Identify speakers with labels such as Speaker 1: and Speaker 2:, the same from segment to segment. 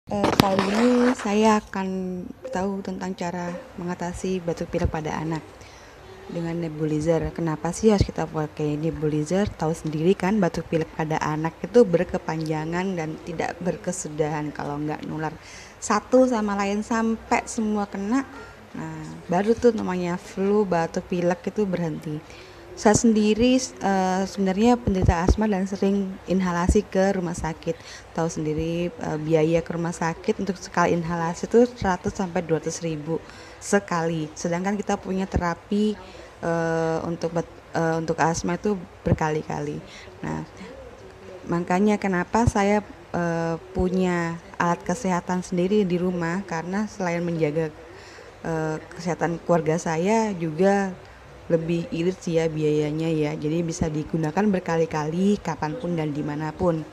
Speaker 1: Kali ini saya akan tahu tentang cara mengatasi batuk pilek pada anak dengan nebulizer. Kenapa sih harus kita pakai nebulizer? Tahu sendiri kan, batuk pilek pada anak itu berkepanjangan dan tidak berkesudahan. Kalau nggak nular satu sama lain sampai semua kena, nah baru tuh namanya flu, batuk pilek itu berhenti. Saya sendiri sebenarnya penderita asma dan sering inhalasi ke rumah sakit. Tahu sendiri biaya ke rumah sakit untuk sekali inhalasi itu 100 sampai 200 ribu sekali. Sedangkan kita punya terapi untuk asma itu berkali-kali. Nah, makanya kenapa saya punya alat kesehatan sendiri di rumah, karena selain menjaga kesehatan keluarga saya juga lebih irit sih ya biayanya ya, jadi bisa digunakan berkali-kali kapanpun dan dimanapun.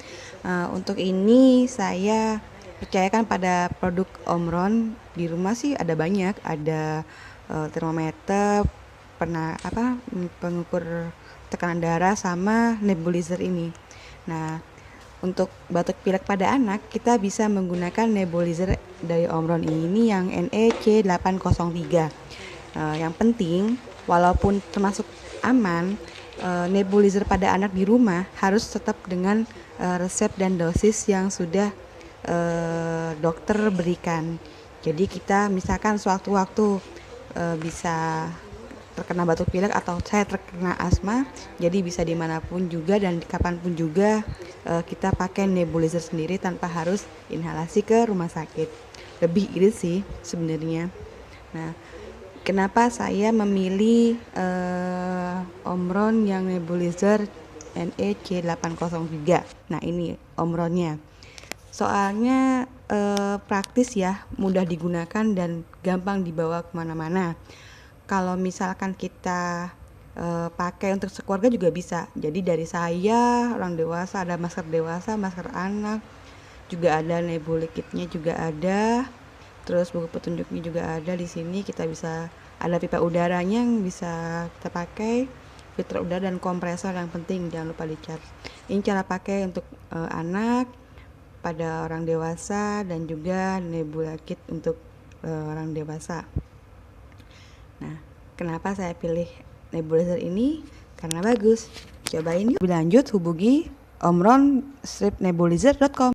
Speaker 1: Untuk ini saya percayakan pada produk Omron. Di rumah sih ada banyak, ada termometer, pengukur tekanan darah sama nebulizer ini. Nah, untuk batuk pilek pada anak kita bisa menggunakan nebulizer dari Omron ini yang NEC 803. Yang penting walaupun termasuk aman, nebulizer pada anak di rumah harus tetap dengan resep dan dosis yang sudah dokter berikan. Jadi kita misalkan sewaktu-waktu bisa terkena batuk pilek atau saya terkena asma, jadi bisa dimanapun juga dan kapanpun juga kita pakai nebulizer sendiri tanpa harus inhalasi ke rumah sakit. Lebih irit sih sebenarnya. Nah, kenapa saya memilih Omron yang nebulizer NEC 803? Nah, ini Omronnya. Soalnya praktis ya, mudah digunakan dan gampang dibawa kemana-mana. Kalau misalkan kita pakai untuk sekeluarga juga bisa. Jadi dari saya, orang dewasa, ada masker dewasa, masker anak, juga ada nebuli kitnya juga ada. Terus buku petunjuknya juga ada di sini. Kita bisa ada pipa udaranya yang bisa kita pakai, filter udara dan kompresor yang penting jangan lupa dicas. Ini cara pakai untuk anak, pada orang dewasa, dan juga nebula kit untuk orang dewasa. Nah, kenapa saya pilih nebulizer ini? Karena bagus. Cobain yuk. Lebih lanjut hubungi omron-nebulizer.com.